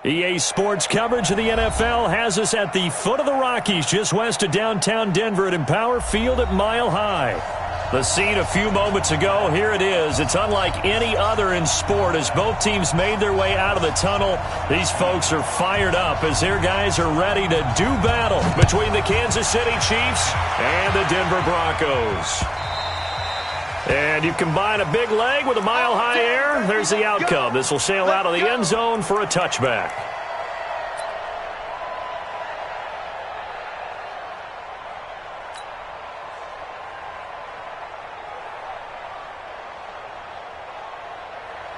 EA Sports coverage of the NFL has us at the foot of the Rockies, just west of downtown Denver at Empower Field at Mile High. The scene a few moments ago, here it is. It's unlike any other in sport as both teams made their way out of the tunnel. These folks are fired up as their guys are ready to do battle between the Kansas City Chiefs and the Denver Broncos. And you combine a big leg with a mile-high air, there's the outcome. This will sail out of the end zone for a touchback.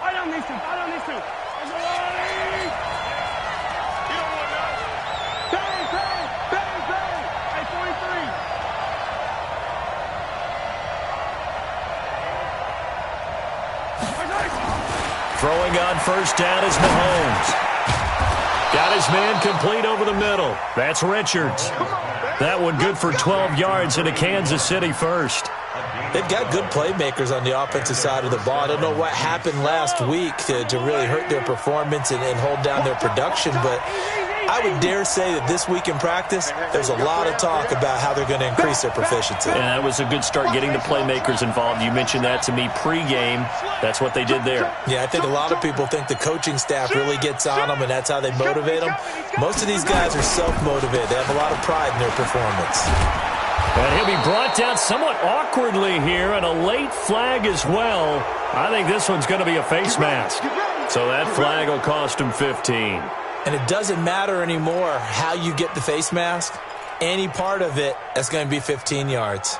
I don't need to. Throwing on first down is Mahomes. Got his man complete over the middle. That's Richards. That one good for 12 yards into Kansas City first. They've got good playmakers on the offensive side of the ball. I don't know what happened last week to really hurt their performance and hold down their production, but I would dare say that this week in practice, there's a lot of talk about how they're going to increase their proficiency. And that was a good start getting the playmakers involved. You mentioned that to me pregame. That's what they did there. Yeah, I think a lot of people think the coaching staff really gets on them, and that's how they motivate them. Most of these guys are self-motivated. They have a lot of pride in their performance. And he'll be brought down somewhat awkwardly here, and a late flag as well. I think this one's going to be a face mask. So that flag will cost him 15. And it doesn't matter anymore how you get the face mask. Any part of it, that's going to be 15 yards.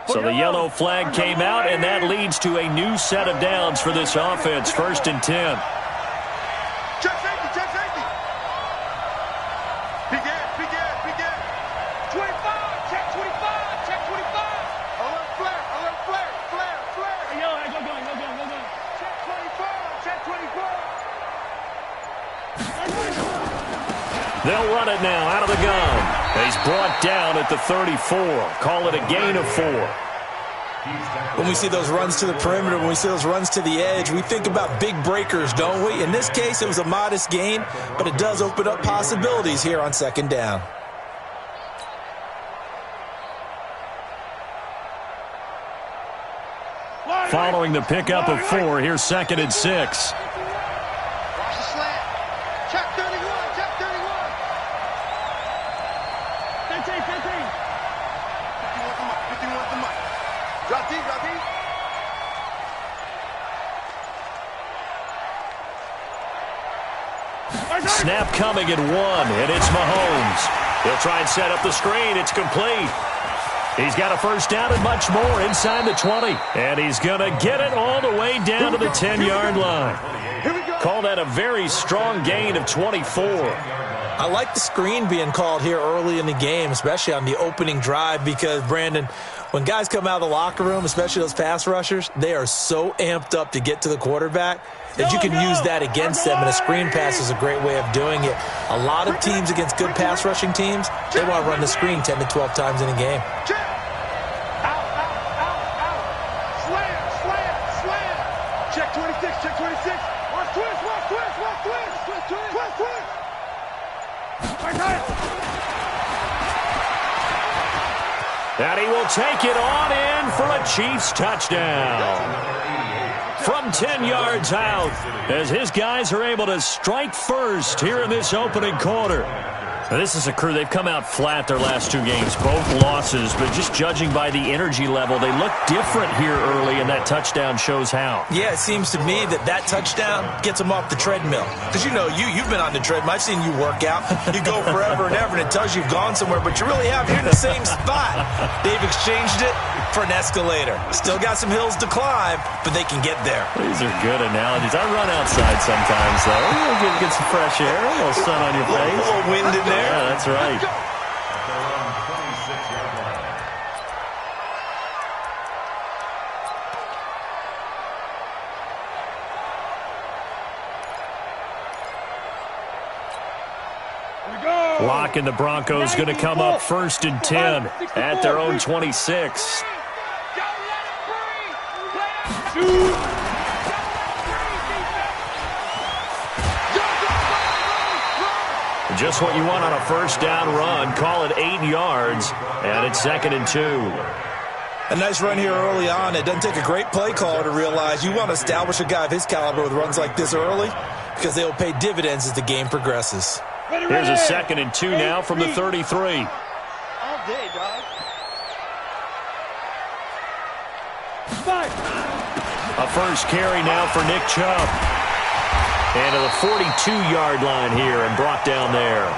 So the yellow flag came out, and that leads to a new set of downs for this offense. 1st and 10. Check safety. Big air. 25, check 25. Alert flare. Hey, yo, go. Check 25. They'll run it now out of the gun. He's brought down at the 34. Call it a gain of 4. When we see those runs to the perimeter, when we see those runs to the edge, we think about big breakers, don't we? In this case, it was a modest gain, but it does open up possibilities here on 2nd down. Following the pickup of 4, here's 2nd and 6. Watch the slant. Check 31. 15. 51 the mic. Drop deep. Snap coming at 1, and it's Mahomes. He'll try and set up the screen. It's complete. He's got a first down and much more inside the 20. And he's going to get it all the way down to the 10-yard line. Call that a very strong gain of 24. I like the screen being called here early in the game, especially on the opening drive, because, Brandon, when guys come out of the locker room, especially those pass rushers, they are so amped up to get to the quarterback that you can use that against them, and a screen pass is a great way of doing it. A lot of teams against good pass rushing teams, they want to run the screen 10 to 12 times in a game. Slam. Check 26. Watch twist. And he will take it on in for a Chiefs touchdown. From 10 yards out, as his guys are able to strike first here in this opening quarter. Now, this is a crew, they've come out flat their last 2 games, both losses, but just judging by the energy level, they look different here early, and that touchdown shows how. Yeah, it seems to me that touchdown gets them off the treadmill. Because, you've been on the treadmill. I've seen you work out. You go forever and ever, and it tells you you've gone somewhere, but you really haven't. You're in the same spot. They've exchanged it for an escalator. Still got some hills to climb, but they can get there. These are good analogies. I run outside sometimes, though. Get some fresh air, a little sun on your face. A little wind in there. Yeah, that's right. Lock and the Broncos going to come up 1st and 10 at their own 26. Just what you want on a first down run. Call it 8 yards, and it's 2nd and 2. A nice run here early on. It doesn't take a great play caller to realize you want to establish a guy of his caliber with runs like this early because they will pay dividends as the game progresses. Here's a 2nd and 2 now from the 33. All day, dog. A first carry now for Nick Chubb. And to the 42-yard line here and brought down there.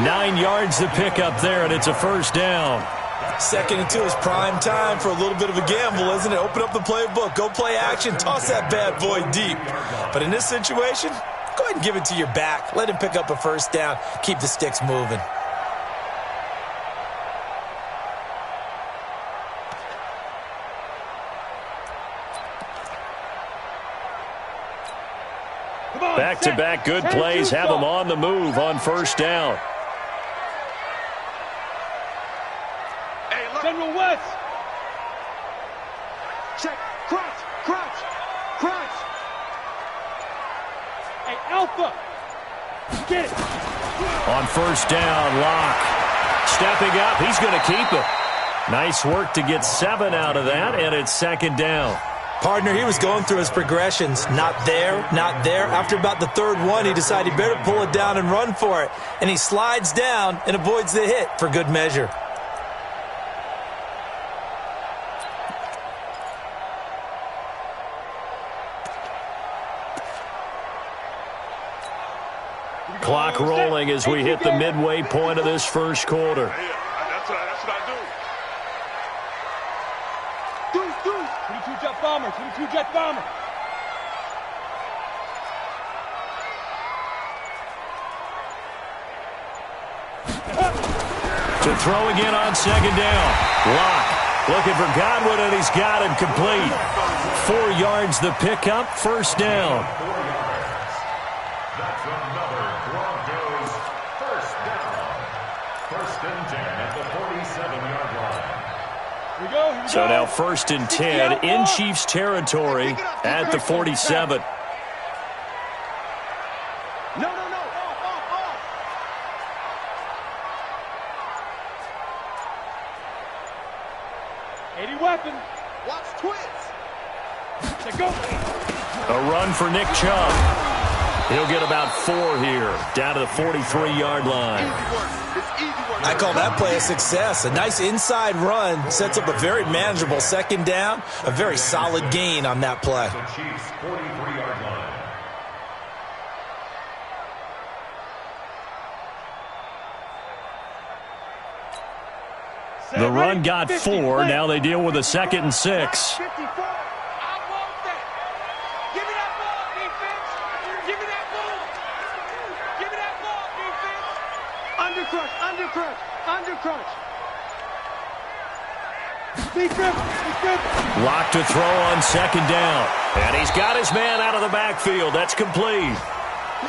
9 yards to pick up there, and it's a first down. 2nd and 2 is prime time for a little bit of a gamble, isn't it? Open up the playbook, go play action, toss that bad boy deep. But in this situation, go ahead and give it to your back. Let him pick up a first down. Keep the sticks moving. Back-to-back good plays have them on the move on first down. Hey, look. General West. Check. Crunch. Crunch. Crunch. Hey, Alpha. Get it. On first down, Locke. Stepping up, he's going to keep it. Nice work to get 7 out of that, and it's 2nd down. Partner, he was going through his progressions. Not there, not there. After about the 3rd one, he decided he better pull it down and run for it. And he slides down and avoids the hit for good measure. Clock rolling as we hit the midway point of this first quarter. That's what I do. Deuce, deuce. 22 jet bomber. 22 jet bomber. To throw again on 2nd down. Locke looking for Godwin, and he's got him complete. 4 yards the pickup, first down. That's another Broncos first down. 1st and 10 at the 47-yard line. Here we go. So now 1st and 10 in Chiefs territory at the 47. No. Off. 80 weapon. Watch twins. Let's go. A run for Nick Chubb. He'll get about 4 here, down to the 43-yard line. I call that play a success. A nice inside run sets up a very manageable 2nd down. A very solid gain on that play. The Chiefs' 43-yard line. The run got 4. Now they deal with a 2nd and 6. 54. Undercrunch. Big grip. Lock to throw on 2nd down. And he's got his man out of the backfield. That's complete.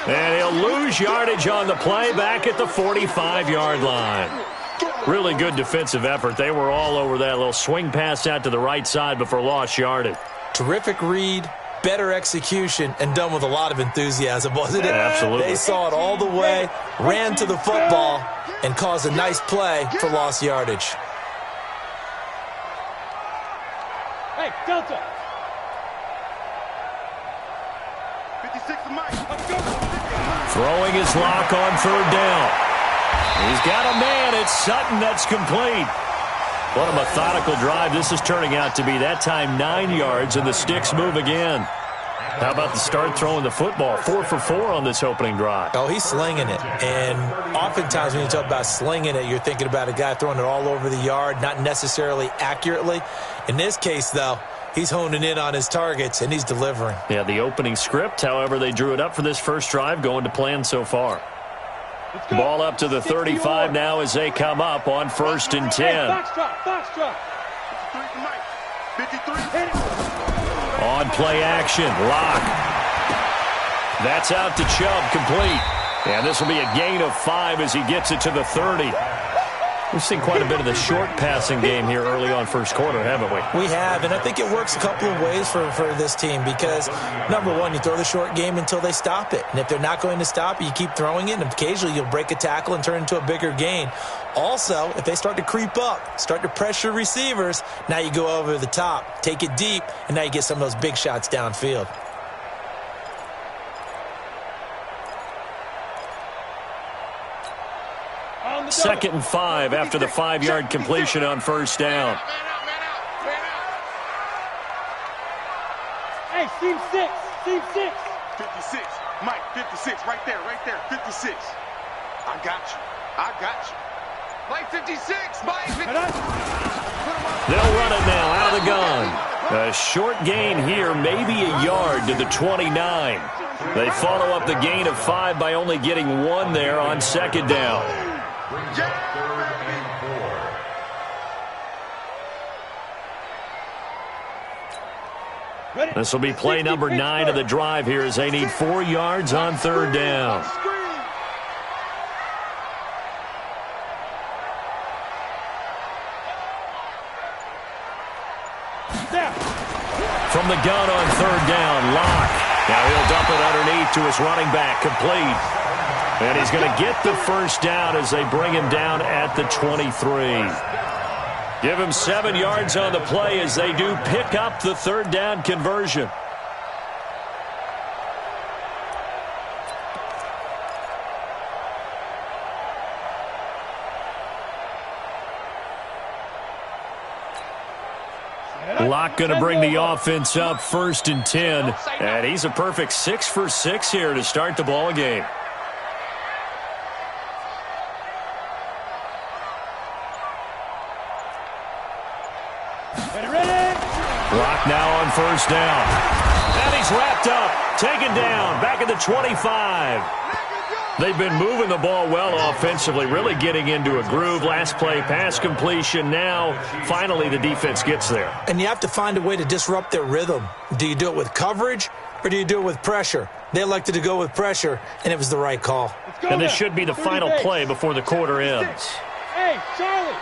And he'll lose yardage on the play back at the 45-yard line. Really good defensive effort. They were all over that little swing pass out to the right side before lost yardage. Terrific read, better execution, and done with a lot of enthusiasm, wasn't it? Absolutely. They saw it all the way, ran to the football, and caused a nice play for lost yardage. Hey, Delta. 56 to Mike. Let's go. Throwing his Lock on 3rd down. He's got a man. It's Sutton. That's complete. What a methodical drive this is turning out to be. That time 9 yards, and the sticks move again. How about the start throwing the football? 4 for 4 on this opening drive. Oh, he's slinging it. And oftentimes when you talk about slinging it, you're thinking about a guy throwing it all over the yard, not necessarily accurately. In this case, though, he's honing in on his targets, and he's delivering. Yeah, the opening script, however, they drew it up for this first drive, going to plan so far. Ball up to the 35 now as they come up on 1st and 10. Box drop. 53. Hit it. On play action, Lock. That's out to Chubb, complete. And this will be a gain of 5 as he gets it to the 30. We've seen quite a bit of the short passing game here early on first quarter, haven't we? We have, and I think it works a couple of ways for this team because, number one, you throw the short game until they stop it. And if they're not going to stop it, you keep throwing it, and occasionally you'll break a tackle and turn it into a bigger gain. Also, if they start to creep up, start to pressure receivers, now you go over the top, take it deep, and now you get some of those big shots downfield. Second and 5 after the 5-yard completion on first down. Hey, team 6, team 6. 56, Mike, 56, right there, 56. I got you. Mike, 56, Mike, 56. They'll run it now out of the gun. A short gain here, maybe a yard to the 29. They follow up the gain of 5 by only getting 1 there on second down. This will be play number 9 of the drive here as they need 4 yards on third down. From the gun on third down, Locke. Now he'll dump it underneath to his running back, complete. And he's going to get the first down as they bring him down at the 23. Give him 7 yards on the play as they do pick up the third down conversion. Locke going to bring the offense up first and 10. And he's a perfect 6 for 6 here to start the ball game. Locke now on first down. And he's wrapped up, taken down, back at the 25. They've been moving the ball well offensively, really getting into a groove. Last play, pass completion. Now, finally, the defense gets there. And you have to find a way to disrupt their rhythm. Do you do it with coverage or do you do it with pressure? They elected to go with pressure, and it was the right call. And this should be the final play before the quarter ends. Hey, Charlie.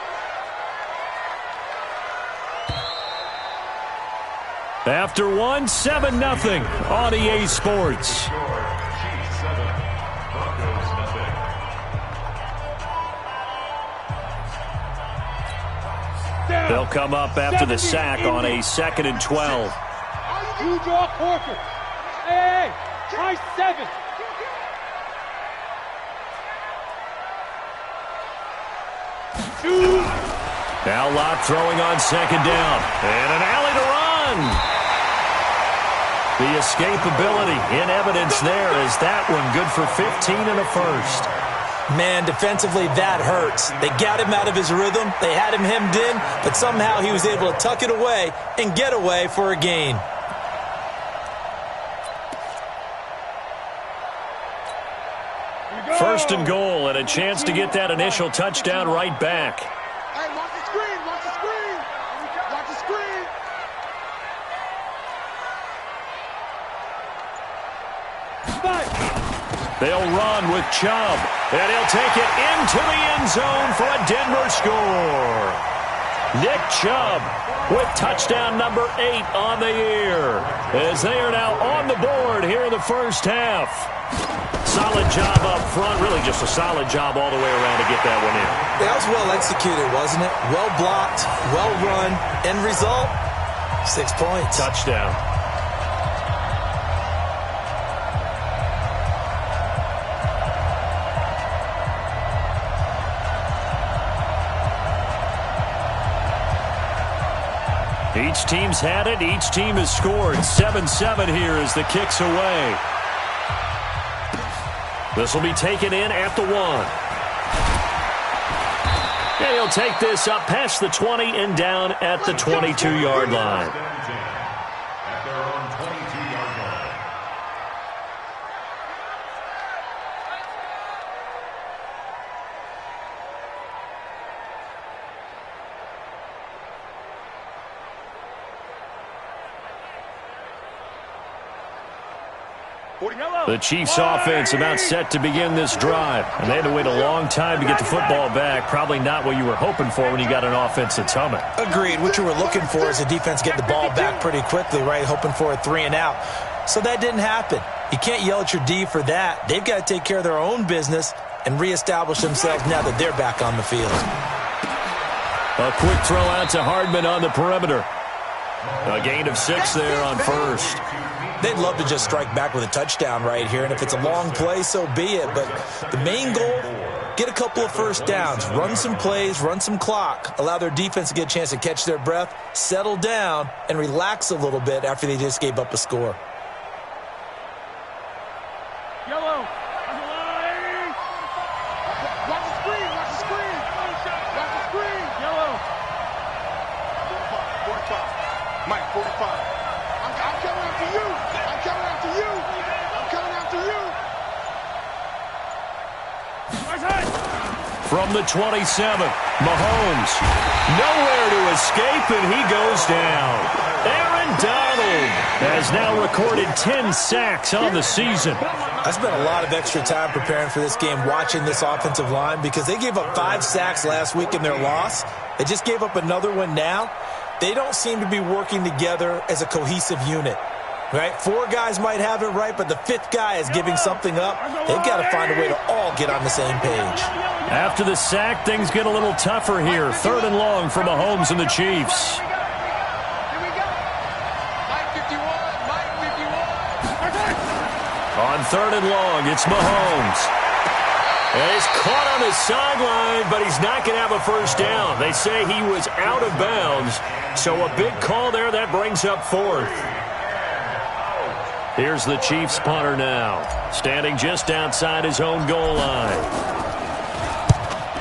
After 1, 7-0 on EA Sports. They'll come up after the sack on a 2nd and 12. You draw Corker. Hey, try 7. Now Locke throwing on second down. And an alley to run. The escapability in evidence there is that one good for 15 and a first. Man, defensively, that hurts. They got him out of his rhythm. They had him hemmed in, but somehow he was able to tuck it away and get away for a gain. First and goal and a chance to get that initial touchdown right back. Hey, watch the screen, watch the screen. Watch the screen. They'll run with Chubb, and he'll take it into the end zone for a Denver score. Nick Chubb with touchdown number 8 on the year, as they are now on the board here in the first half. Solid job up front, really just a solid job all the way around to get that one in. That was well executed, wasn't it? Well blocked, well run. End result, 6 points. Touchdown. Each team's had it. Each team has scored. 7-7 here as the kick's away. This will be taken in at the 1. And he'll take this up past the 20 and down at the 22-yard line. At their own 22-yard line. The Chiefs offense about set to begin this drive. And they had to wait a long time to get the football back. Probably not what you were hoping for when you got an offense that's humming. Agreed. What you were looking for is a defense get the ball back pretty quickly, right? Hoping for a 3 and out. So that didn't happen. You can't yell at your D for that. They've got to take care of their own business and reestablish themselves now that they're back on the field. A quick throw out to Hardman on the perimeter. A gain of 6 there on first. They'd love to just strike back with a touchdown right here, and if it's a long play, so be it. But the main goal, get a couple of first downs, run some plays, run some clock, allow their defense to get a chance to catch their breath, settle down, and relax a little bit after they just gave up a score. Yellow. Watch the screen. Watch the screen. Watch the screen. Yellow. 45. Mike, 45. I'm coming after you. I'm coming after you. I'm coming after you. From the 27, Mahomes. Nowhere to escape, and he goes down. Aaron Donald has now recorded 10 sacks on the season. I spent a lot of extra time preparing for this game, watching this offensive line, because they gave up 5 sacks last week in their loss. They just gave up another one now. They don't seem to be working together as a cohesive unit. Right? 4 guys might have it right, but the 5th guy is giving something up. They've got to find a way to all get on the same page. After the sack, things get a little tougher here. 3rd and long for Mahomes and the Chiefs. On 3rd and long, it's Mahomes. And he's caught on the sideline, but he's not going to have a first down. They say he was out of bounds, so a big call there. That brings up 4th. Here's the Chiefs punter now, standing just outside his own goal line.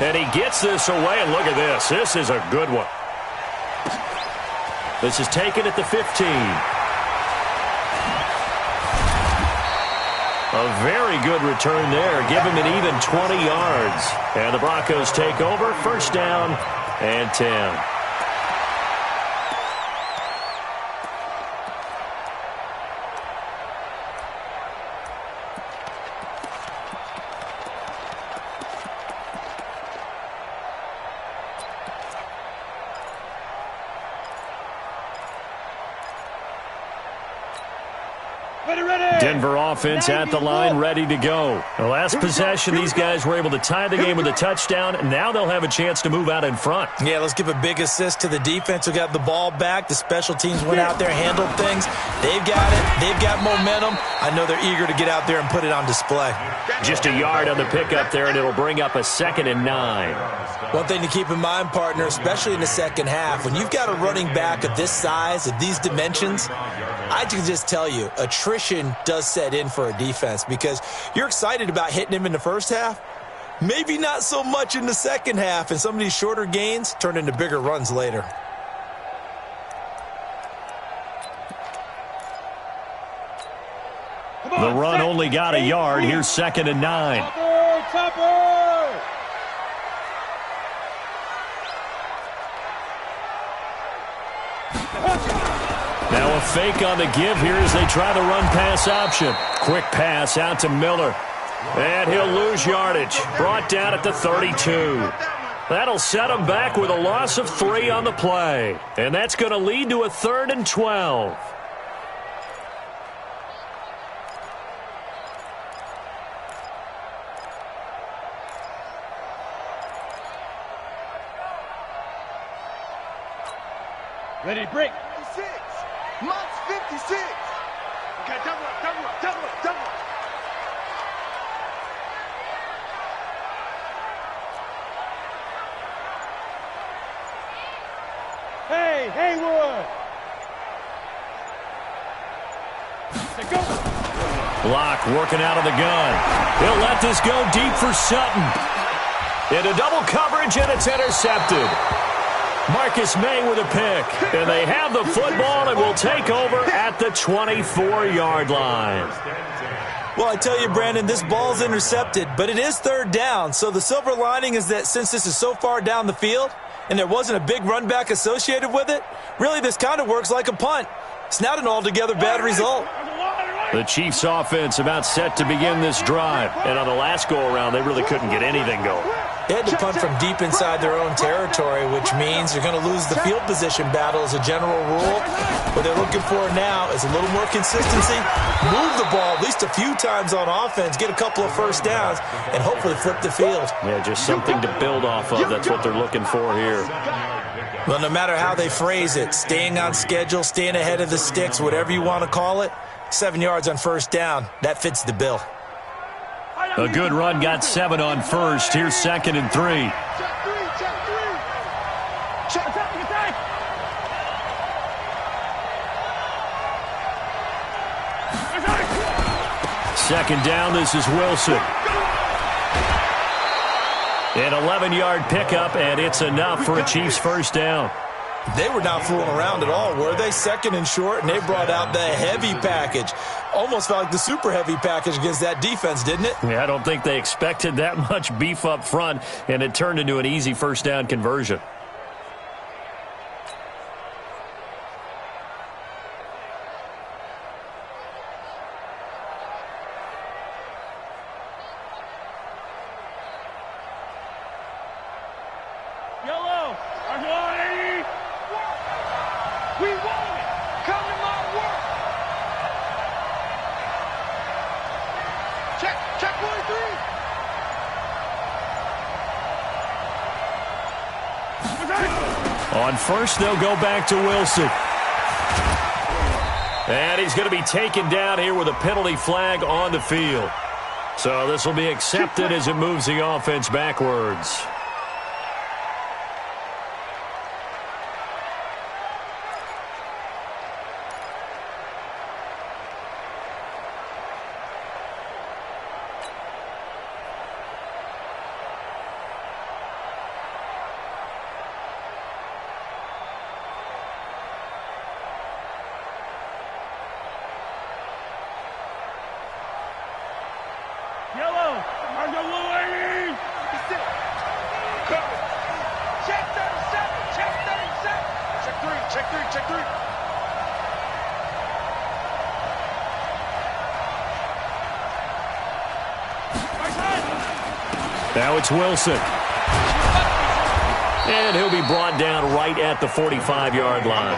And he gets this away, and look at this. This is a good one. This is taken at the 15. A very good return there. Give him an even 20 yards. And the Broncos take over. First down and 10. Denver offense at the line, ready to go. The last possession, these guys were able to tie the game with a touchdown, and now they'll have a chance to move out in front. Yeah, let's give a big assist to the defense who got the ball back. The special teams went out there, handled things. They've got it. They've got momentum. I know they're eager to get out there and put it on display. Just a yard on the pickup there, and it'll bring up a 2nd and 9. One thing to keep in mind, partner, especially in the second half, when you've got a running back of this size, of these dimensions, I can just tell you, attrition does set in for a defense because you're excited about hitting him in the first half. Maybe not so much in the second half, and some of these shorter gains turn into bigger runs later. The run only got a yard. Here's 2nd and 9. Now a fake on the give here as they try the run-pass option. Quick pass out to Miller. And he'll lose yardage. Brought down at the 32. That'll set him back with a loss of 3 on the play. And that's going to lead to a 3rd and 12. Ready, break. 56. Mike's 56. Okay, double up, double up, double up, double up. Hey, Haywood. Let's go. Block working out of the gun. He'll let this go deep for Sutton. Into double coverage, and it's intercepted. Marcus May with a pick. And they have the football and will take over at the 24-yard line. Well, I tell you, Brandon, this ball's intercepted, but it is 3rd down. So the silver lining is that since this is so far down the field and there wasn't a big run back associated with it, really this kind of works like a punt. It's not an altogether bad result. The Chiefs offense about set to begin this drive. And on the last go-around, they really couldn't get anything going. They had to punt from deep inside their own territory, which means you're going to lose the field position battle as a general rule. What they're looking for now is a little more consistency, move the ball at least a few times on offense, get a couple of first downs, and hopefully flip the field. Yeah, just something to build off of. That's what they're looking for here. Well, no matter how they phrase it, staying on schedule, staying ahead of the sticks, whatever you want to call it, 7 yards on first down, that fits the bill. A good run got 7 on first. Here's 2nd and 3. Check three, check three. Check attack. Second down, this is Wilson. An 11-yard pickup, and it's enough for a Chiefs first down. They were not fooling around at all, were they? 2nd and short, and they brought out the heavy package. Almost felt like the super heavy package against that defense, didn't it? Yeah, I don't think they expected that much beef up front, and it turned into an easy first down conversion. Yellow. R80. We want it. Come to my work. Check 1-3. On first, they'll go back to Wilson. And he's going to be taken down here with a penalty flag on the field. So this will be accepted as it moves the offense backwards. Yellow. R80. Check 37. Check 37. Check three. Now it's Wilson. And he'll be brought down right at the 45-yard line.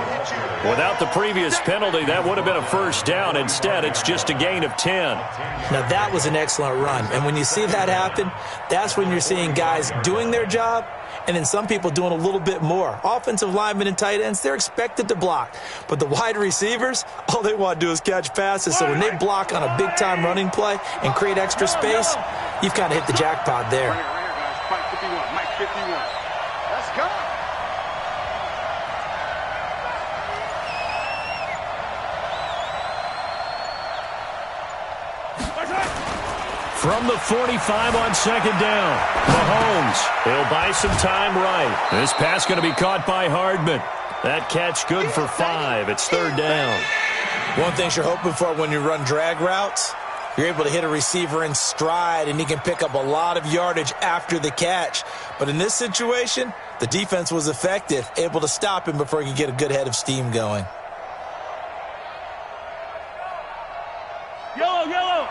Without the previous penalty, that would have been a first down. Instead, it's just a gain of 10. Now, that was an excellent run. And when you see that happen, that's when you're seeing guys doing their job and then some people doing a little bit more. Offensive linemen and tight ends, they're expected to block. But the wide receivers, all they want to do is catch passes. So when they block on a big-time running play and create extra space, you've kind of hit the jackpot there. Right here, guys. Mike 51. Let's go. From the 45 on second down, Mahomes, he'll buy some time right. This pass going to be caught by Hardman. That catch good for 5. It's third down. One thing you're hoping for when you run drag routes, you're able to hit a receiver in stride, and he can pick up a lot of yardage after the catch. But in this situation, the defense was effective, able to stop him before he could get a good head of steam going. Yellow.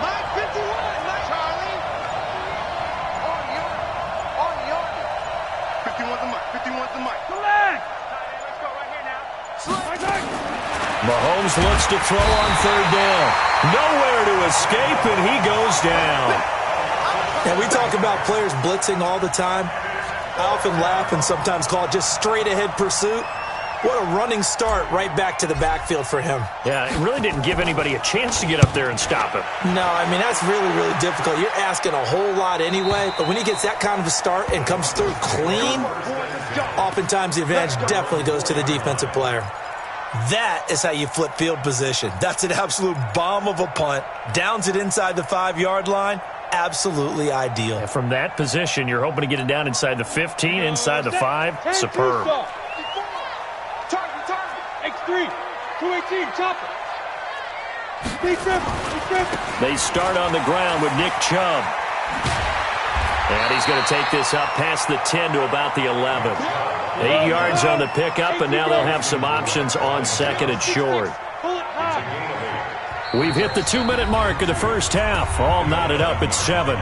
Mike 51. Mike Charlie. On the yard. 51 to Mike. 51 to Mike. Select. Let's go right here now. Mahomes looks to throw on third down. Nowhere to escape, and he goes down. Now, we talk about players blitzing all the time. I often laugh and sometimes call it just straight-ahead pursuit. What a running start right back to the backfield for him. Yeah, it really didn't give anybody a chance to get up there and stop him. No, I mean, that's really, really difficult. You're asking a whole lot anyway, but when he gets that kind of a start and comes through clean, oftentimes the advantage definitely goes to the defensive player. That is how you flip field position. That's an absolute bomb of a punt. Downs it inside the 5-yard line. Absolutely ideal. And from that position, you're hoping to get it down inside the 15, inside the 5. Superb. Target. X3. 218. Chopper. Big trip. They start on the ground with Nick Chubb. And he's going to take this up past the 10 to about the 11. 8 yards on the pickup, and now they'll have some options on second and short. We've hit the 2-minute mark of the first half. All knotted up at 7.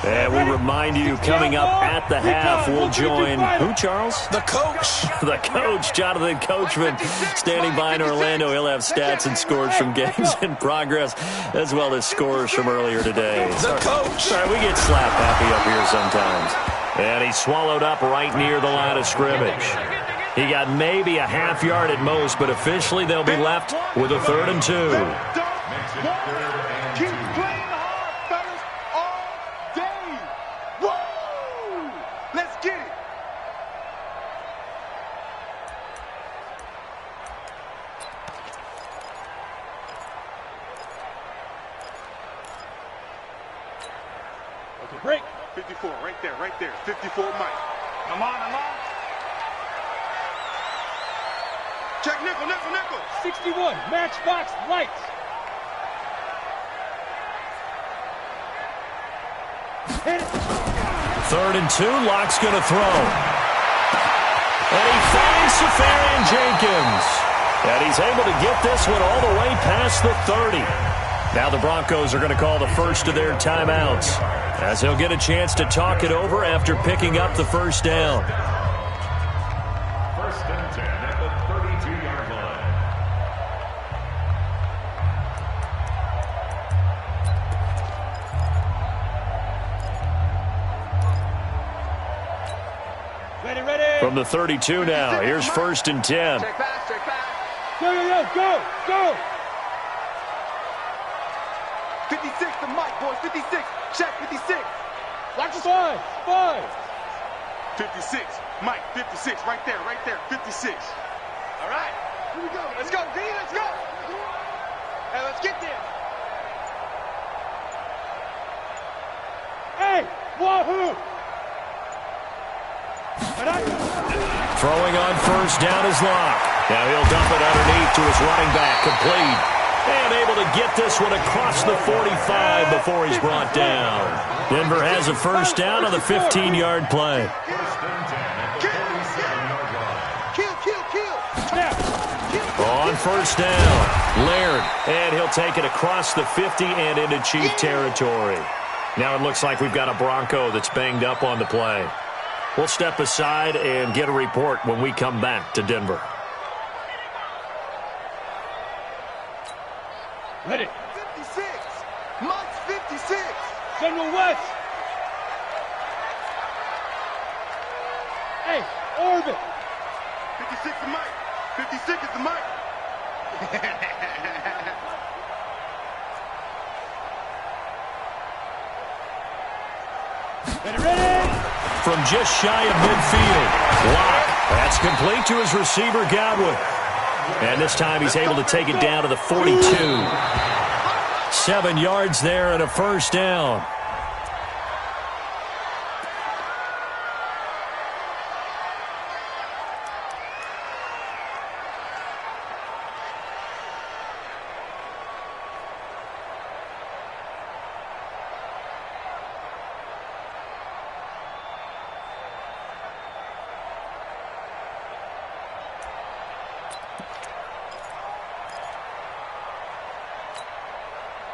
And we remind you, coming up at the half, we'll join who, Charles? The coach. The coach, Jonathan Coachman, standing by in Orlando. He'll have stats and scores from games in progress, as well as scores from earlier today. The coach. Sorry, we get slap happy up here sometimes. And he's swallowed up right near the line of scrimmage. He got maybe a half yard at most, but officially they'll be left with a 3rd and 2. Keep playing hard, fellas, all day. Woo! Let's get it. Okay, break. 54, right there. 54, Mike. I'm on. Check nickel. 61, matchbox lights. Hit it. 3rd and 2, Locke's going to throw. And he finds Safarian Jenkins. And he's able to get this one all the way past the 30. Now the Broncos are going to call the first of their timeouts, as he'll get a chance to talk it over after picking up the first down. 1st and 10 at the 32-yard line. Ready. From the 32 now, here's 1st and 10. Check back. Go. 56 to Mike, boys. 56. Check 56. Watch the 5. 56. Mike, 56. Right there. 56. All right. Here we go. Let's go, D. Let's go. Hey, let's get there. Hey, wahoo! Throwing on first down is Locke. Now he'll dump it underneath to his running back, complete. And able to get this one across the 45 before he's brought down. Denver has a first down on the 15-yard play. 1st and 10 at the 47-yard line. Kill. On first down, Laird. And he'll take it across the 50 and into Chief territory. Now it looks like we've got a Bronco that's banged up on the play. We'll step aside and get a report when we come back to Denver. Ready. 56. Mike's 56. General West. Hey, orbit. 56 to Mike. 56 is to Mike. Ready. From just shy of midfield, Locke. That's complete to his receiver, Godwin. And this time he's able to take it down to the 42. 7 yards there and a first down.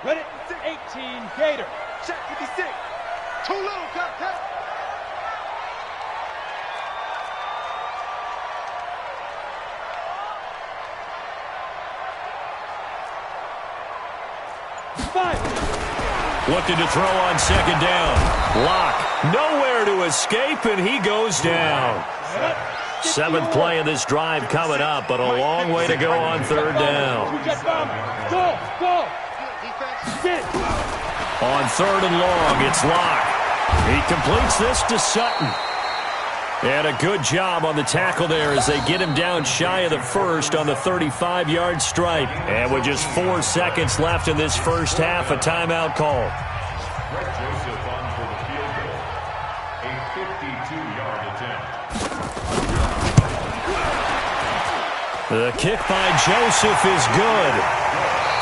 Ready. 18, Gator. Check 56. Too little, cut. Looking to throw on second down. Locke, nowhere to escape, and he goes down. 7th play of this drive coming up, but a long way to go on third down. Go. On 3rd and long, it's Locke. He completes this to Sutton. And a good job on the tackle there as they get him down shy of the first on the 35-yard stripe. And with just 4 seconds left in this first half, a timeout call. Joseph on for the field goal. A 52-yard attempt. The kick by Joseph is good.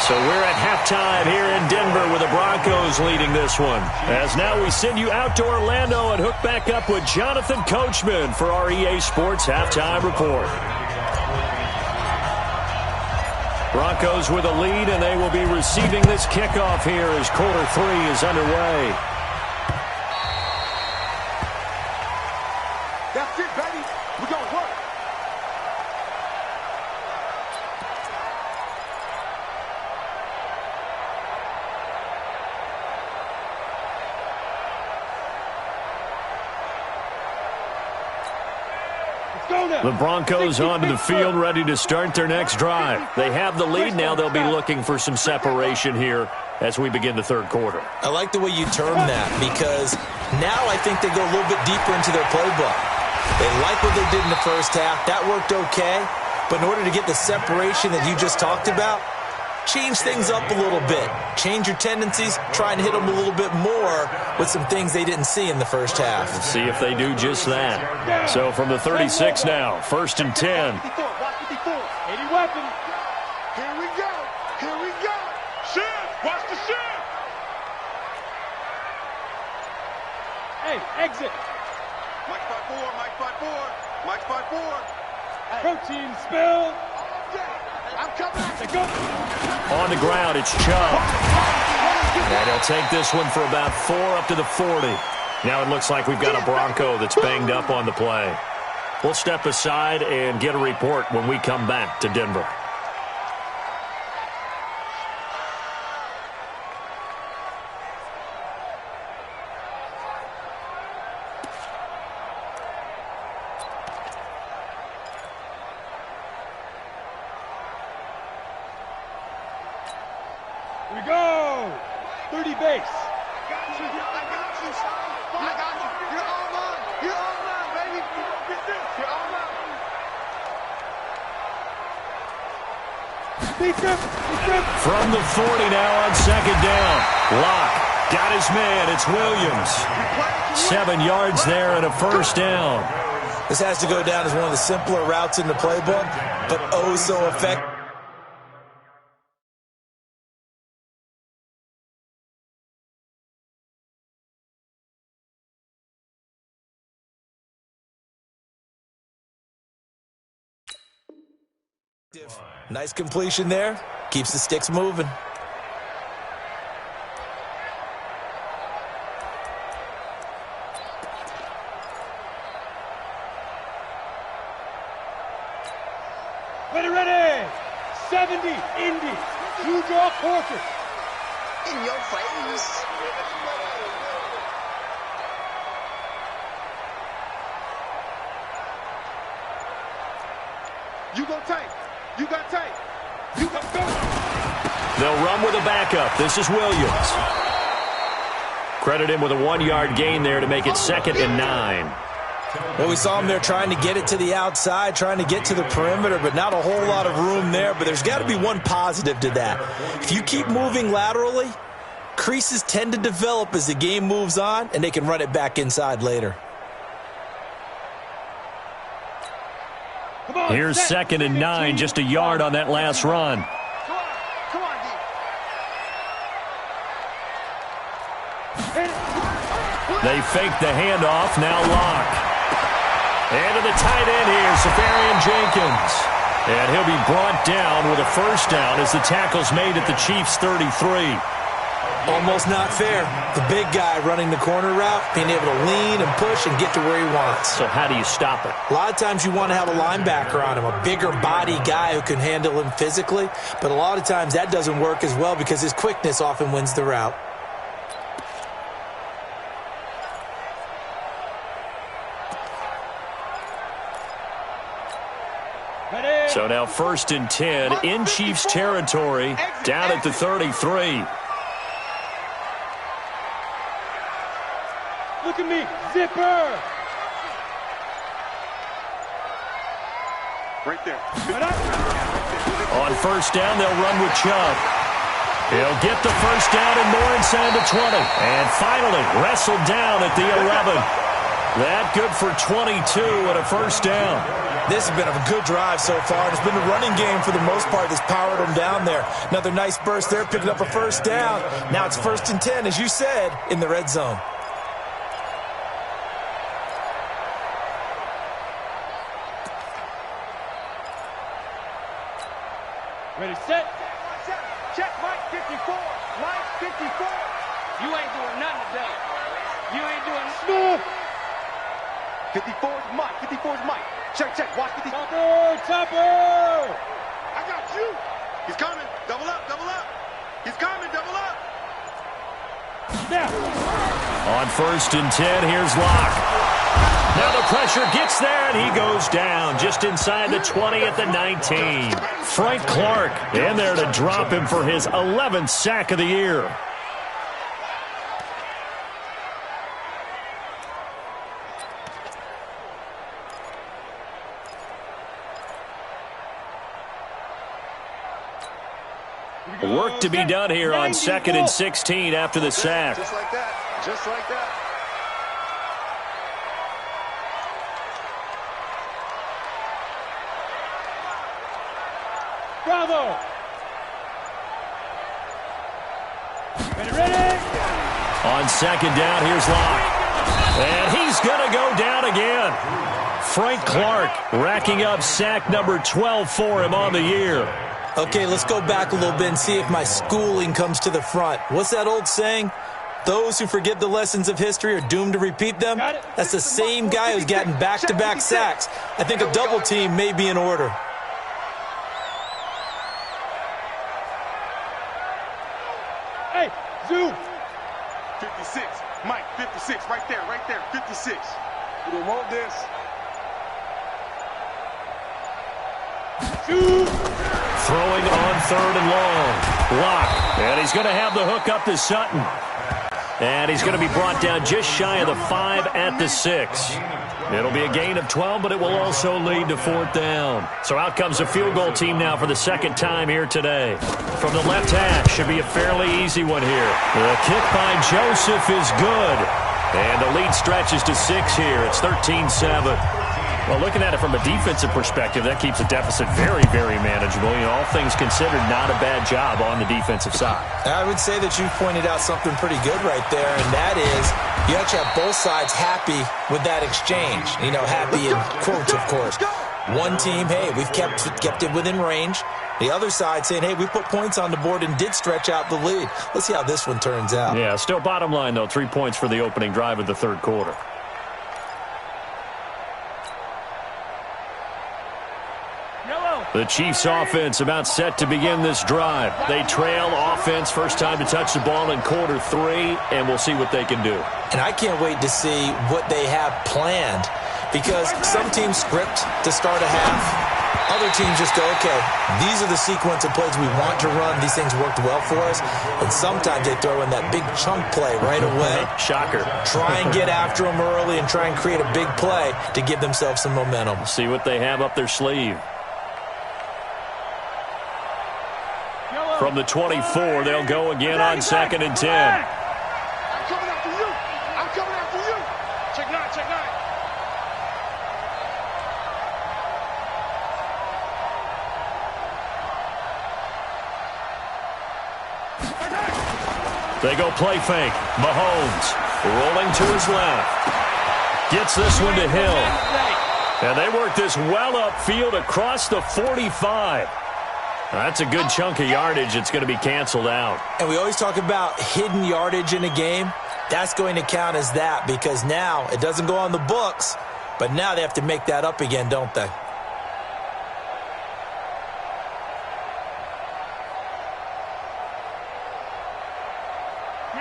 So we're at halftime here in Denver with the Broncos leading this one. As now we send you out to Orlando and hook back up with Jonathan Coachman for our EA Sports Halftime Report. Broncos with a lead, and they will be receiving this kickoff here as quarter 3 is underway. That's it, baby. We're going to work. The Broncos onto the field, ready to start their next drive. They have the lead. Now they'll be looking for some separation here as we begin the third quarter. I like the way you term that, because now I think they go a little bit deeper into their playbook. They like what they did in the first half. That worked okay. But in order to get the separation that you just talked about, change things up a little bit. Change your tendencies. Try and hit them a little bit more with some things they didn't see in the first half. Let's see if they do just that. So from the 36 now, 1st and 10. 80 weapon. Here we go. Here we go. Shift. Watch the shift. Hey, exit. Mike 5-4. Mike 5-4. Mike 5-4. Protein spill. I'm coming. They go. On the ground, it's Chubb. And he'll take this one for about 4 up to the 40. Now it looks like we've got a Bronco that's banged up on the play. We'll step aside and get a report when we come back to Denver. Here we go. 30 base. I got you. You're all mine. You're all mine, baby. Get this. You're all mine. From the 40 now on 2nd down. Locke got his man. It's Williams. 7 yards there and a 1st down. This has to go down as one of the simpler routes in the playbook, but oh so effective. Nice completion there. Keeps the sticks moving. Ready. 70, Indy. You draw portrait. In your face. You go tank. You got tank. You got go. They'll run with a backup. This is Williams. Credit him with a 1-yard gain there to make it 2nd and 9. Well, we saw him there trying to get it to the outside, trying to get to the perimeter, but not a whole lot of room there. But there's got to be one positive to that. If you keep moving laterally, creases tend to develop as the game moves on, and they can run it back inside later. Here's 2nd and 9, just a yard on that last run. Come on, They fake the handoff, now Locke. And to the tight end here, Safarian Jenkins. And he'll be brought down with a 1st down as the tackle's made at the Chiefs' 33. Almost not fair. The big guy running the corner route, being able to lean and push and get to where he wants. So how do you stop it? A lot of times you want to have a linebacker on him, a bigger body guy who can handle him physically. But a lot of times that doesn't work as well because his quickness often wins the route. So now 1st and 10 in Chiefs territory, down at the 33. Look at me, zipper. Right there. On first down, they'll run with Chubb. He'll get the first down and more inside the 20. And finally, wrestled down at the 11. That good for 22 and a first down. This has been a good drive so far. It's been the running game for the most part that's powered them down there. Another nice burst there, picking up a first down. Now it's 1st and 10, as you said, in the red zone. Ready, set. Check, Mike 54. Mike 54. You ain't doing nothing today. You ain't doing Smooth. 54 is Mike. 54 is Mike. Check, check. Watch 54. Chopper! I got you. He's coming. Double up, double up. He's coming, double up. Now. On 1st and 10, here's Locke. Now the pressure gets there, and he goes down just inside the 20 at the 19. Frank Clark in there to drop him for his 11th sack of the year. Work to be done here on 2nd and 16 after the sack. Just like that. Just like that. Bravo! Ready! On 2nd down, here's Locke. And he's going to go down again. Frank Clark racking up sack number 12 for him on the year. Okay, let's go back a little bit and see if my schooling comes to the front. What's that old saying? Those who forget the lessons of history are doomed to repeat them. That's the same guy who's gotten back-to-back sacks. I think a double team may be in order. Hey, zoom! 56. Mike 56. Right there, right there. 56. You don't want this. Shoot! Throwing on 3rd and long. Locke. And he's going to have the hook up to Sutton. And he's going to be brought down just shy of the 5 at the 6. It'll be a gain of 12, but it will also lead to 4th down. So out comes a field goal team now for the 2nd time here today. From the left hash, should be a fairly easy one here. The kick by Joseph is good. And the lead stretches to 6 here. It's 13-7. Well, looking at it from a defensive perspective, that keeps the deficit very, very manageable. You know, all things considered, not a bad job on the defensive side. I would say that you've pointed out something pretty good right there, and that is you actually have both sides happy with that exchange. You know, happy in quotes, of course. One team, hey, we've kept it within range. The other side saying, hey, we put points on the board and did stretch out the lead. Let's see how this one turns out. Yeah, still bottom line, though, 3 points for the opening drive of the 3rd quarter. The Chiefs offense about set to begin this drive. They trail offense, first time to touch the ball in quarter 3, and we'll see what they can do. And I can't wait to see what they have planned, because some teams script to start a half. Other teams just go, okay, these are the sequence of plays we want to run. These things worked well for us. And sometimes they throw in that big chunk play right away. Shocker. Try and get after them early and try and create a big play to give themselves some momentum. See what they have up their sleeve. From the 24, they'll go again on 2nd and 10. I'm coming after you. I'm coming after you. Check 9, check 9. They go play fake. Mahomes rolling to his left. Gets this one to Hill. And they work this well upfield across the 45. That's a good chunk of yardage. It's going to be canceled out. And we always talk about hidden yardage in a game. That's going to count as that, because now it doesn't go on the books, but now they have to make that up again, don't they?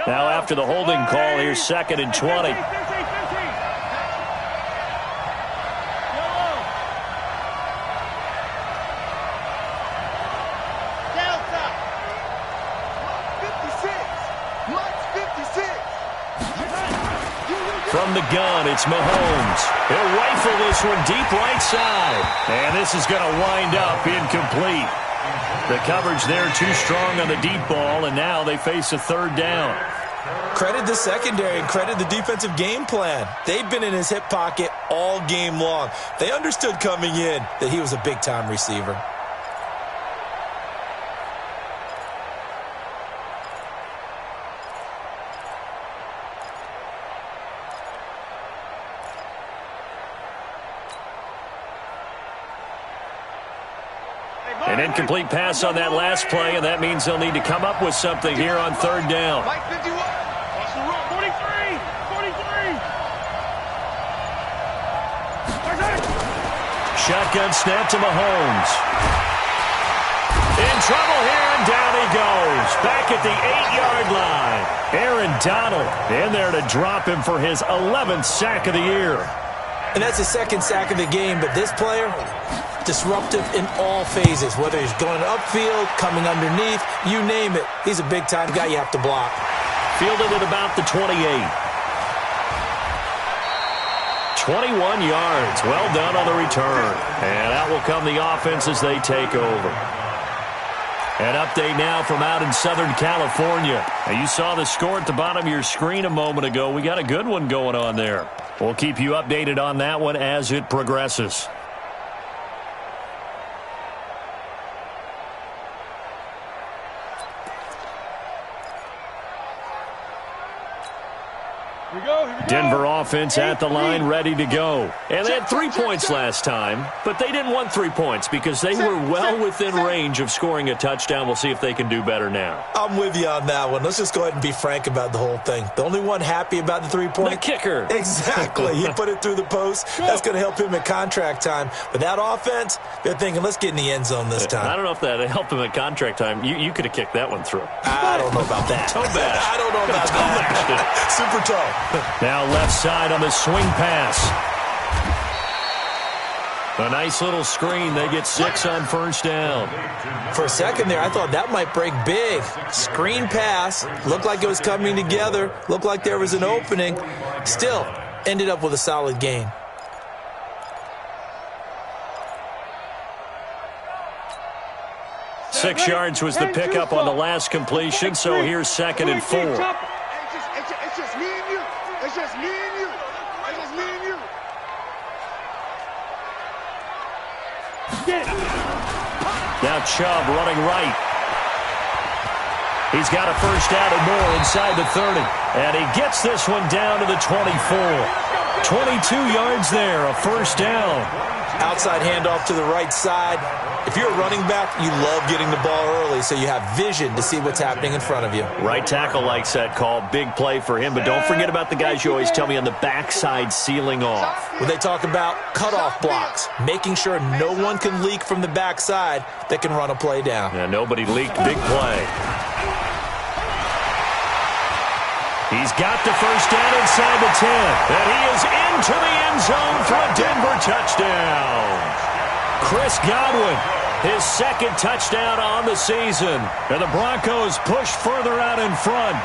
Now after the holding call, here's 2nd and 20. From the gun, it's Mahomes. He'll rifle this one deep right side. And this is going to wind up incomplete. The coverage there too strong on the deep ball, and now they face a third down. Credit the secondary and credit the defensive game plan. They've been in his hip pocket all game long. They understood coming in that he was a big-time receiver. An incomplete pass on that last play, and that means they'll need to come up with something here on third down. Mike 51. Watch the run. 43. 43. Shotgun snap to Mahomes. In trouble here, and down he goes. Back at the 8-yard line. Aaron Donald in there to drop him for his 11th sack of the year. And that's his second sack of the game, but this player, disruptive in all phases, whether he's going upfield, coming underneath, you name it. He's a big-time guy you have to block. Fielded at about the 28. 21 yards. Well done on the return. And out will come the offense as they take over. An update now from out in Southern California. Now, you saw the score at the bottom of your screen a moment ago. We got a good one going on there. We'll keep you updated on that one as it progresses. Here we go. Here we go. Denver offense at the line, ready to go. And they had 3 points last time, but they didn't want 3 points because they were well within range of scoring a touchdown. We'll see if they can do better now. I'm with you on that one. Let's just go ahead and be frank about the whole thing. The only one happy about the 3-point. The kicker. Exactly. He put it through the post. That's going to help him at contract time. But that offense, they're thinking, let's get in the end zone this time. I don't know if that helped him at contract time. You could have kicked that one through. I don't know about that. Toe bash. I don't know about that. Super toe. Now left side on the swing pass. A nice little screen. They get 6 on first down. For a second there, I thought that might break big. Screen pass. Looked like it was coming together. Looked like there was an opening. Still, ended up with a solid gain. Six yards was the pickup on the last completion, so here's 2nd and 4. It's just me and you. It's just me and you. It's just me and you. Now Chubb running right. He's got a first down and more inside the 30. And he gets this one down to the 24. 22 yards there, a first down. Outside handoff to the right side. If you're a running back, you love getting the ball early so you have vision to see what's happening in front of you. Right tackle likes that call. Big play for him. But don't forget about the guys you always tell me on the backside sealing off. When they talk about cutoff blocks, making sure no one can leak from the backside that can run a play down. Yeah, nobody leaked. Big play. He's got the first down inside the 10. And he is into the end zone for a Denver touchdown. Chris Godwin, his 2nd touchdown on the season. And the Broncos push further out in front.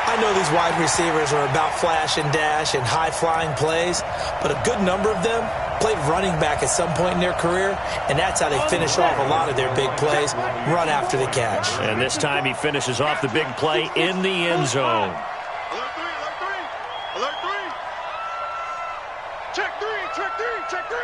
I know these wide receivers are about flash and dash and high-flying plays, but a good number of them played running back at some point in their career, and that's how they finish off a lot of their big plays, run after the catch. And this time he finishes off the big play in the end zone. Alert 3, alert 3. Alert 3. Check 3, check 3, check 3.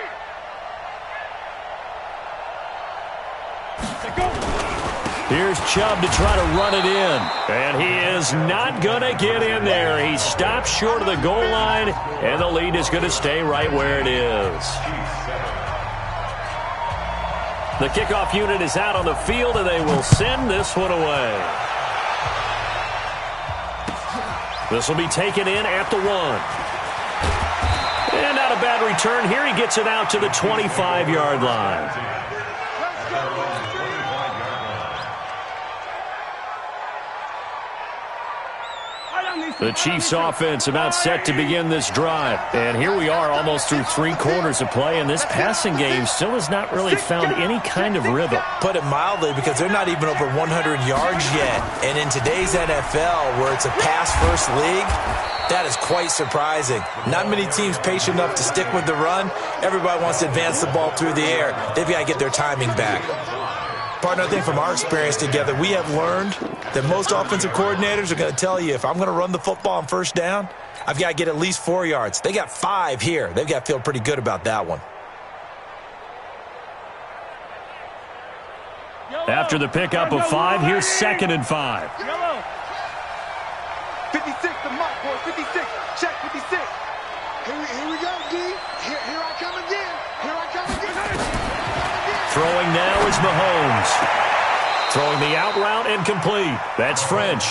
Here's Chubb to try to run it in. And he is not going to get in there. He stops short of the goal line, and the lead is going to stay right where it is. The kickoff unit is out on the field, and they will send this one away. This will be taken in at the 1. And not a bad return. Here he gets it out to the 25-yard line. The Chiefs offense about set to begin this drive. And here we are almost through 3 quarters of play, and this passing game still has not really found any kind of rhythm. Put it mildly, because they're not even over 100 yards yet. And in today's NFL, where it's a pass-first league, that is quite surprising. Not many teams patient enough to stick with the run. Everybody wants to advance the ball through the air. They've got to get their timing back. Partner, I think from our experience together, we have learned that most offensive coordinators are going to tell you, if I'm going to run the football on first down, I've got to get at least 4 yards. They got 5 here. They've got to feel pretty good about that one. After the pickup of 5, here's 2nd and 5. 56, the mic, boy. 56. Check 56. Here we go, D. Here I come again. Here I come again. Throwing now is Mahomes. Throwing the out route incomplete. That's French.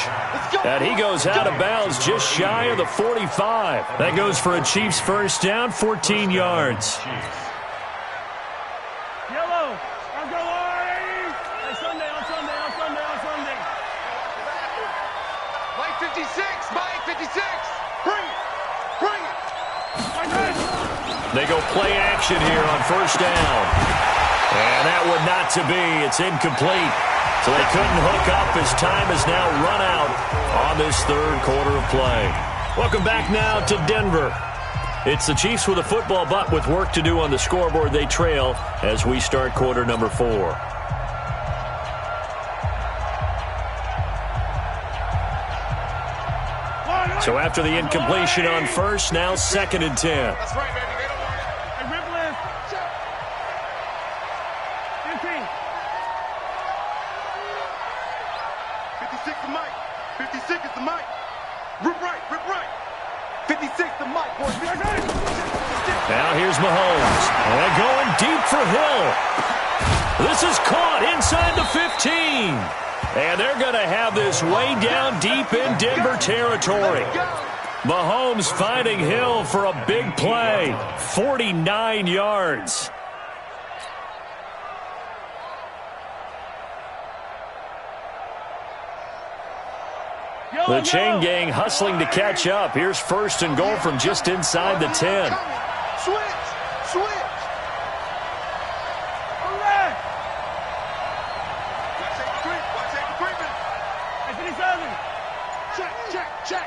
And he goes out of bounds just shy of the 45. That goes for a Chiefs first down, 14 yards. Yellow. I'll go on Sunday. Mike 56. Mike 56. Bring it. They go play action here on first down. And that would not to be. It's incomplete. So they couldn't hook up as time has now run out on this 3rd quarter of play. Welcome back now to Denver. It's the Chiefs with a football, but with work to do on the scoreboard, they trail as we start quarter number 4. So after the incompletion on first, now 2nd and 10. That's right, baby. They don't want it. Hey, Ripley. 15. 56 the mic. 56 is the mic. Rip right. 56 the mic, boy. Now here's Mahomes. And going deep for Hill. This is caught inside the 15. And they're going to have this way down deep in Denver territory. Mahomes finding Hill for a big play. 49 yards. The chain gang hustling to catch up. Here's 1st and goal from just inside the 10. Switch. Watch that creeping. Check.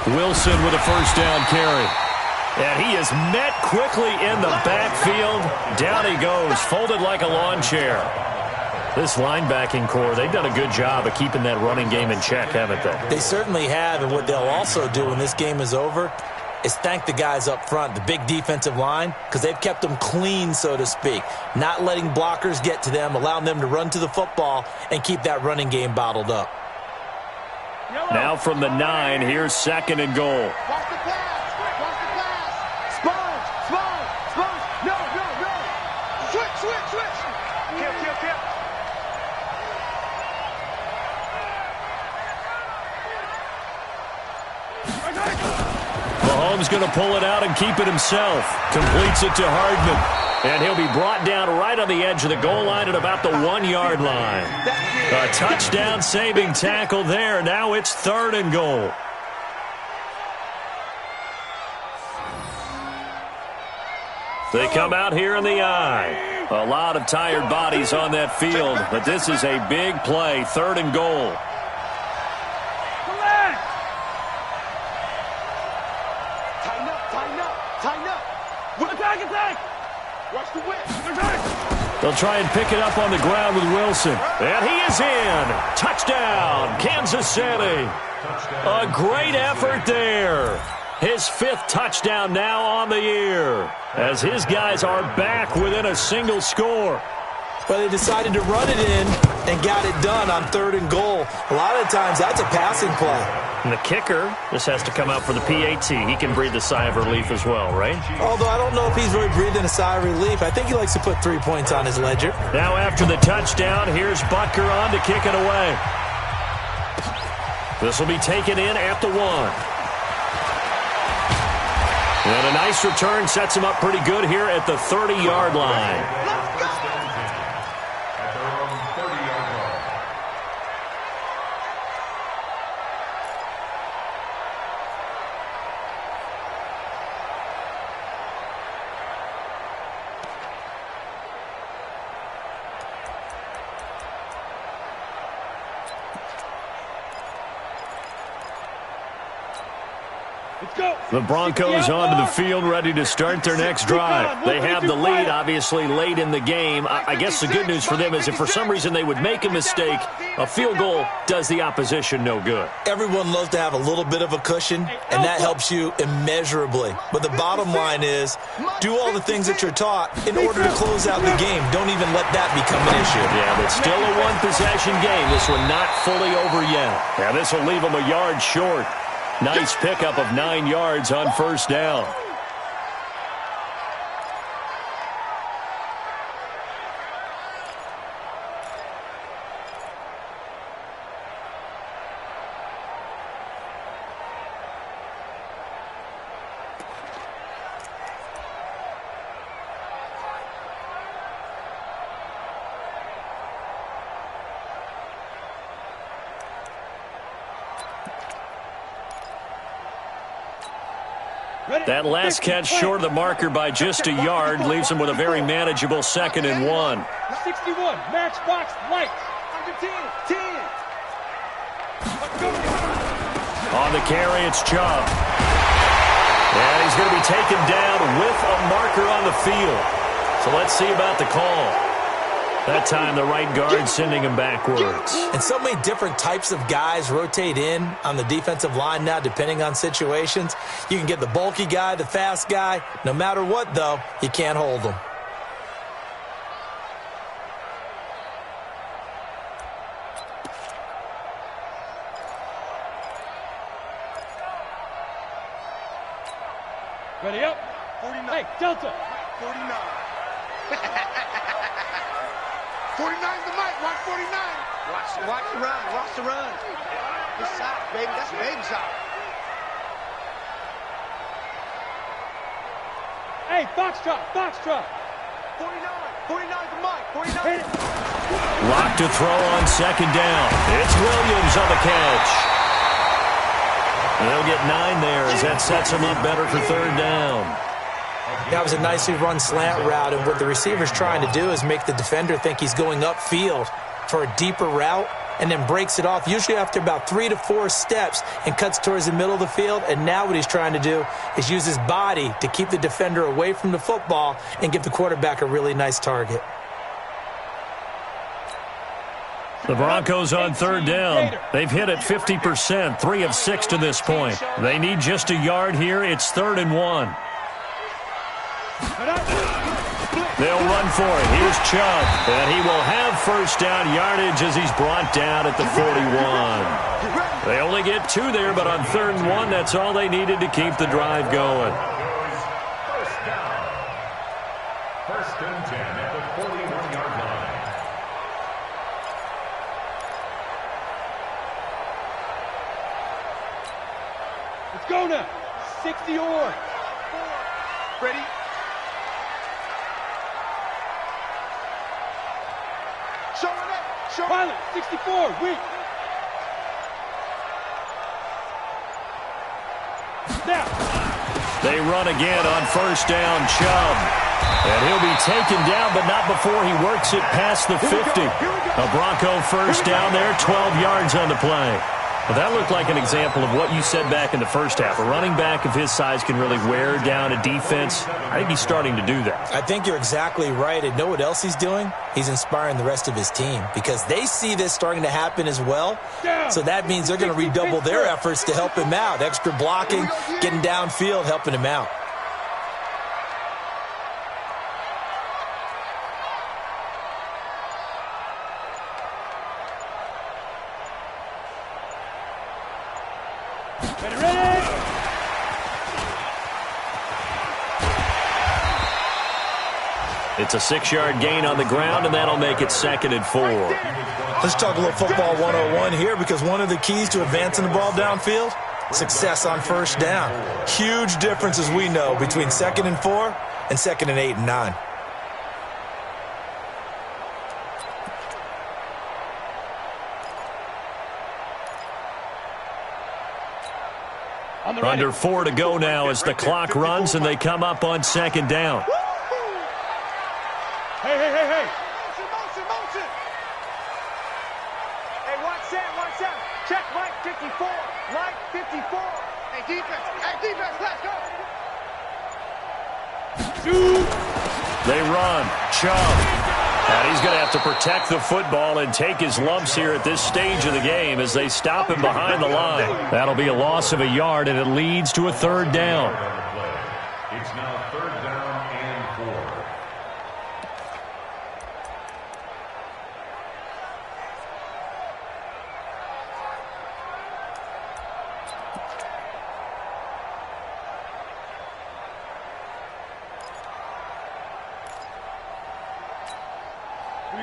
Wilson with a first down carry. And he is met quickly in the backfield. Down he goes, folded like a lawn chair. This linebacking core, they've done a good job of keeping that running game in check, haven't they? They certainly have, and what they'll also do when this game is over is thank the guys up front, the big defensive line, because they've kept them clean, so to speak, not letting blockers get to them, allowing them to run to the football and keep that running game bottled up. Now from the 9, here's 2nd and goal. Watch the pass. Sponge. No. Switch. Kill. Mahomes going to pull it out and keep it himself. Completes it to Hardman. And he'll be brought down right on the edge of the goal line at about the 1-yard line. A touchdown saving tackle there. Now it's 3rd and goal. They come out here in the eye. A lot of tired bodies on that field, but this is a big play. 3rd and goal. Tighten up. Attack. Watch the whip. They'll try and pick it up on the ground with Wilson. And he is in. Touchdown, Kansas City. A great effort there. His 5th touchdown now on the year, as his guys are back within a single score. But they decided to run it in and got it done on 3rd and goal. A lot of times that's a passing play. And the kicker just has to come out for the PAT. He can breathe a sigh of relief as well, right? Although I don't know if he's really breathing a sigh of relief. I think he likes to put 3 points on his ledger. Now after the touchdown, here's Butker on to kick it away. This will be taken in at the 1. And a nice return sets him up pretty good here at the 30-yard line. The Broncos onto the field, ready to start their next drive. They have the lead, obviously, late in the game. I guess the good news for them is if for some reason they would make a mistake, a field goal does the opposition no good. Everyone loves to have a little bit of a cushion, and that helps you immeasurably. But the bottom line is, do all the things that you're taught in order to close out the game. Don't even let that become an issue. Yeah, but still a one-possession game. This one not fully over yet. Yeah, this will leave them a yard short. Nice pickup of 9 yards on first down. That last catch short of the marker by just a yard leaves him with a very manageable 2nd and 1. 61, matchbox lights. Under 10, 10. On the carry, it's Chubb. And he's going to be taken down with a marker on the field. So let's see about the call. That time, the right guard sending him backwards. And so many different types of guys rotate in on the defensive line now, depending on situations. You can get the bulky guy, the fast guy. No matter what, though, you can't hold them. Ready up. 49. Hey, Delta. 49. 49's the mic. Watch 49. Watch the run. Watch the run. This side, baby. That's baby side. Hey, Foxtrot, Foxtrot. 49. 49's the mic. 49. Hit it. Lock to throw on 2nd down. It's Williams on the catch. And they'll get 9 there as that sets them up better for 3rd down. That was a nicely run slant route, and what the receiver's trying to do is make the defender think he's going upfield for a deeper route and then breaks it off, usually after about 3 to 4 steps, and cuts towards the middle of the field. And now what he's trying to do is use his body to keep the defender away from the football and give the quarterback a really nice target. The Broncos on 3rd down. They've hit it 50%, 3 of 6 to this point. They need just a yard here. It's 3rd and 1. They'll run for it. Here's Chubb, and he will have first down yardage as he's brought down at the 41. They only get 2 there, but on 3rd and 1, that's all they needed to keep the drive going. First down. 1st and 10 at the 41-yard line. Let's go now. 60 or. Ready? Show it up. Show it. Pilot, 64, weak. Now. They run again on first down, Chubb. And he'll be taken down, but not before he works it past the 50. A Bronco first down there, 12 yards on the play. Well, that looked like an example of what you said back in the first half. A running back of his size can really wear down a defense. I think he's starting to do that. I think you're exactly right. And know what else he's doing? He's inspiring the rest of his team because they see this starting to happen as well. So that means they're going to redouble their efforts to help him out. Extra blocking, getting downfield, helping him out. It's a 6-yard gain on the ground, and that'll make it 2nd and 4. Let's talk a little football 101 here because one of the keys to advancing the ball downfield, success on first down. Huge difference, as we know, between 2nd and 4 and 2nd and 8 and 9. Under 4 to go now as the clock runs, and they come up on 2nd down. Hey. Motion. Hey, watch that. Check Mike 54. Mike 54. Hey, defense. Hey, defense. Let's go. They run. Chubb. And he's going to have to protect the football and take his lumps here at this stage of the game as they stop him behind the line. That'll be a loss of a yard, and it leads to a third down. It's now third down and 4.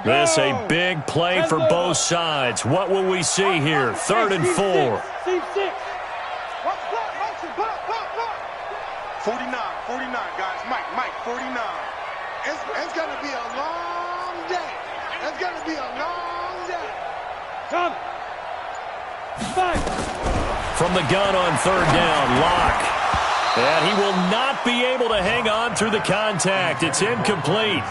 This a big play for both sides. What will we see here? Third and 4. 49, guys. Mike, 49. It's going to be a long day. It's going to be a long day. Come. 5. From the gun on third down, Locke. And he will not be able to hang on through the contact. It's incomplete.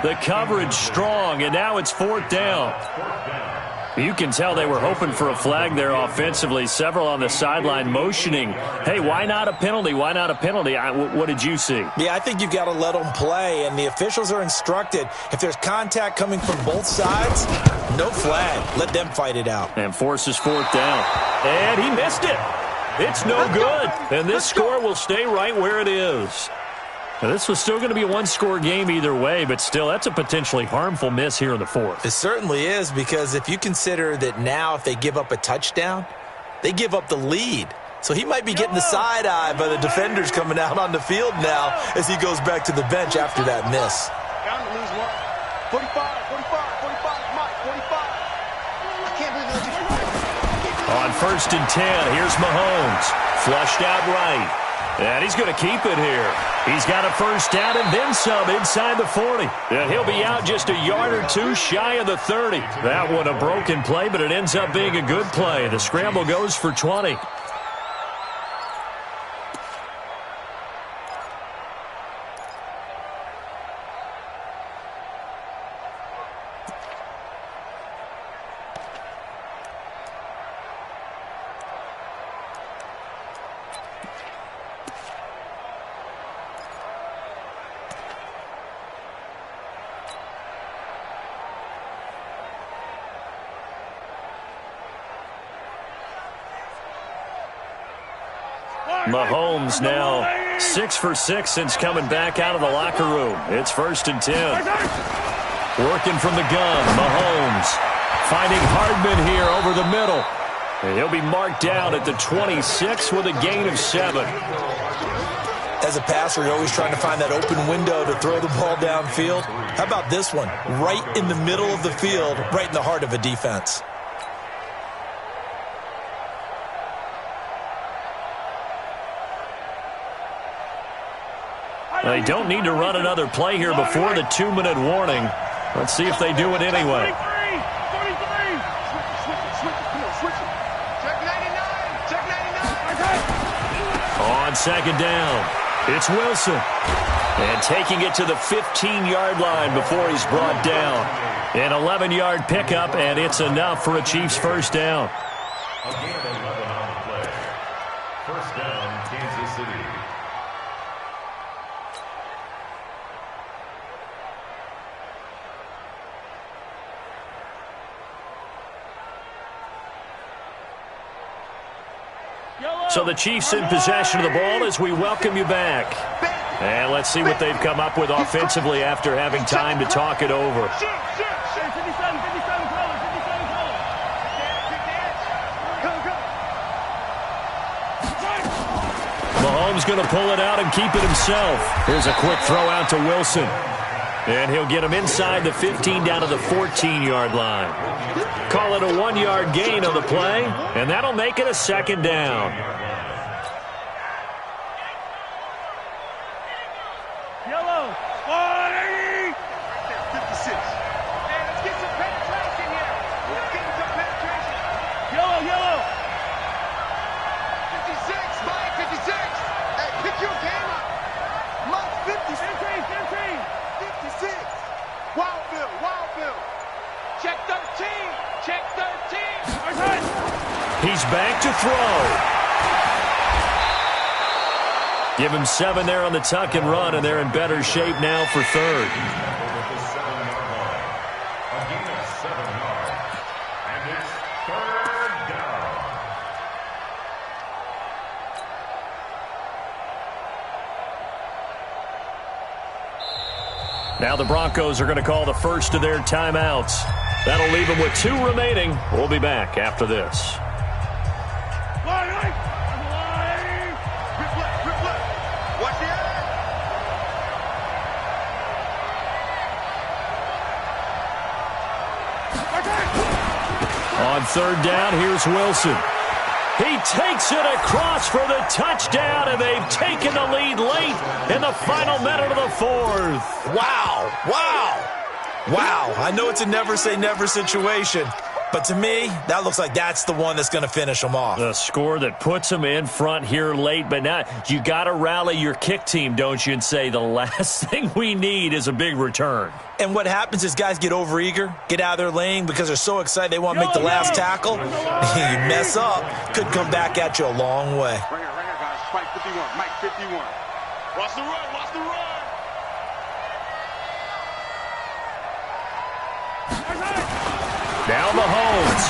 The coverage strong, and now it's fourth down. You can tell they were hoping for a flag there offensively. Several on the sideline motioning, hey, why not a penalty? Why not a penalty? What did you see? Yeah, I think you've got to let them play, and the officials are instructed. If there's contact coming from both sides, no flag. Let them fight it out. And forces fourth down. And he missed it. It's no good. And this score will stay right where it is. Now, this was still going to be a one-score game either way, but still, that's a potentially harmful miss here in the fourth. It certainly is, because if you consider that now if they give up a touchdown, they give up the lead. So he might be getting the side eye by the defenders coming out on the field now as he goes back to the bench after that miss. Down to lose one. 45, Mike, 45. I can't believe that. On first and 10, here's Mahomes. Flushed out right. And he's going to keep it here. He's got a first down and then some inside the 40. And he'll be out just a yard or two shy of the 30. That one a broken play, but it ends up being a good play. The scramble goes for 20. Mahomes now 6 for 6 since coming back out of the locker room. It's first and 10. Working from the gun, Mahomes finding Hardman here over the middle. And he'll be marked down at the 26 with a gain of 7. As a passer, you're always trying to find that open window to throw the ball downfield. How about this one? Right in the middle of the field, right in the heart of a defense. They don't need to run another play here before the 2-minute warning. Let's see if they do it anyway. On second down, it's Wilson. And taking it to the 15-yard line before he's brought down. An 11-yard pickup, and it's enough for a Chiefs first down. Again, 11 on the play. First down, Kansas City. So the Chiefs in possession of the ball as we welcome you back. And let's see what they've come up with offensively after having time to talk it over. Mahomes going to pull it out and keep it himself. Here's a quick throw out to Wilson. And he'll get him inside the 15 down to the 14-yard line. Call it a 1-yard gain on the play, and that'll make it a second down. Yellow. 40. 56. Hey, let's get some penetration here. Let's get some penetration. Yellow. 56, Mike, 56. Hey, pick your game up. Mike, 56. 56. Wildville. Check 13. Check 13. He's back to throw. Give him 7 there on the tuck and run, and they're in better shape now for third. Now the Broncos are going to call the first of their timeouts. That'll leave them with 2 remaining. We'll be back after this. On third down, here's Wilson. He takes it across for the touchdown, and they've taken the lead late in the final minute of the fourth. Wow, wow, wow. I know it's a never-say-never situation, but to me, that looks like that's the one that's going to finish them off. The score that puts them in front here late, but now you got to rally your kick team, don't you, and say the last thing we need is a big return. And what happens is guys get overeager, get out of their lane because they're so excited they want to make the last tackle. You mess up, could come back at you a long way. Right here, guys. Mike 51, Mike 51. Watch the run, watch the run. Now Mahomes.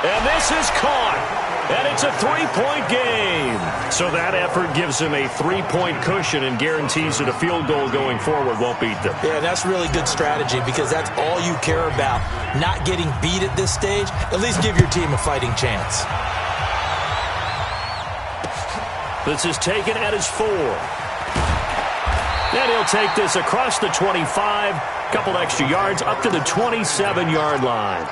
And this is caught. And it's a 3-point game. So that effort gives him a 3-point cushion and guarantees that a field goal going forward won't beat them. Yeah, that's really good strategy because that's all you care about. Not getting beat at this stage. At least give your team a fighting chance. This is taken at his 4. And he'll take this across the 25. Couple extra yards up to the 27-yard line.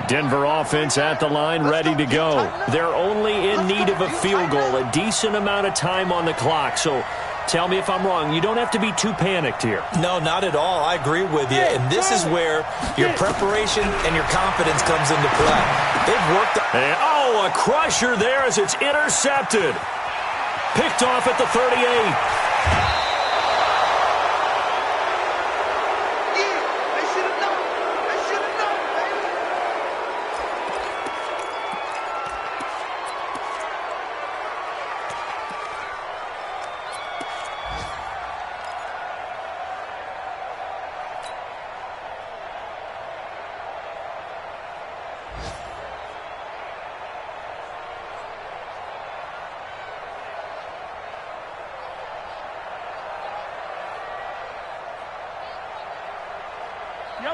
Denver offense at the line, ready to go. They're only in need of a field goal, a decent amount of time on the clock. So tell me if I'm wrong. You don't have to be too panicked here. No, not at all. I agree with you. And this is where your preparation and your confidence comes into play. They've worked. And, a crusher there as it's intercepted. Picked off at the 38.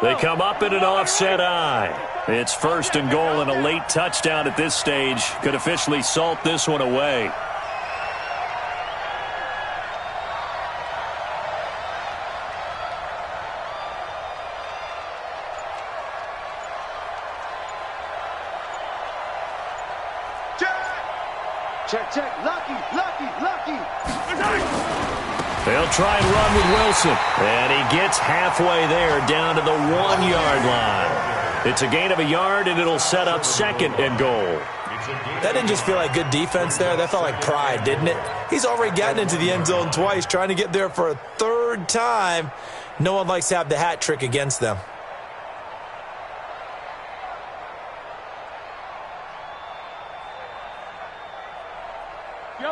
They come up in an offset eye. It's 1st and goal, and a late touchdown at this stage could officially salt this one away. Check. Lucky. They'll try and run with Wilson. And he gets halfway there down to the 1-yard line. It's a gain of a yard, and it'll set up 2nd and goal. That didn't just feel like good defense there. That felt like pride, didn't it? He's already gotten into the end zone twice, trying to get there for a 3rd time. No one likes to have the hat trick against them.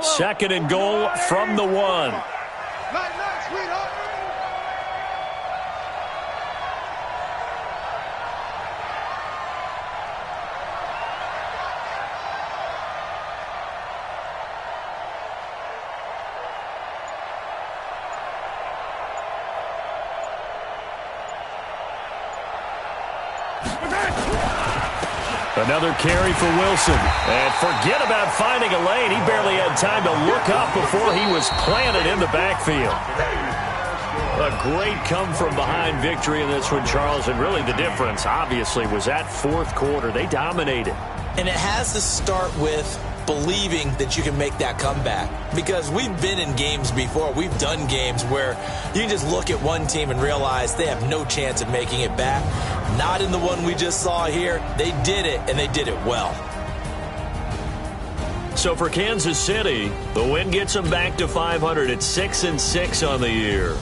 Second and goal from the 1. Night, sweetheart. Another carry for Wilson. And forget about finding a lane. He barely had time to look up before he was planted in the backfield. A great come-from-behind victory in this one, Charles. And really the difference, obviously, was that 4th quarter. They dominated. And it has to start with believing that you can make that comeback. Because we've been in games before. We've done games where you can just look at one team and realize they have no chance of making it back. Not in the one we just saw here. They did it, and they did it well. So for Kansas City, the win gets them back to 500 at 6-6 on the year.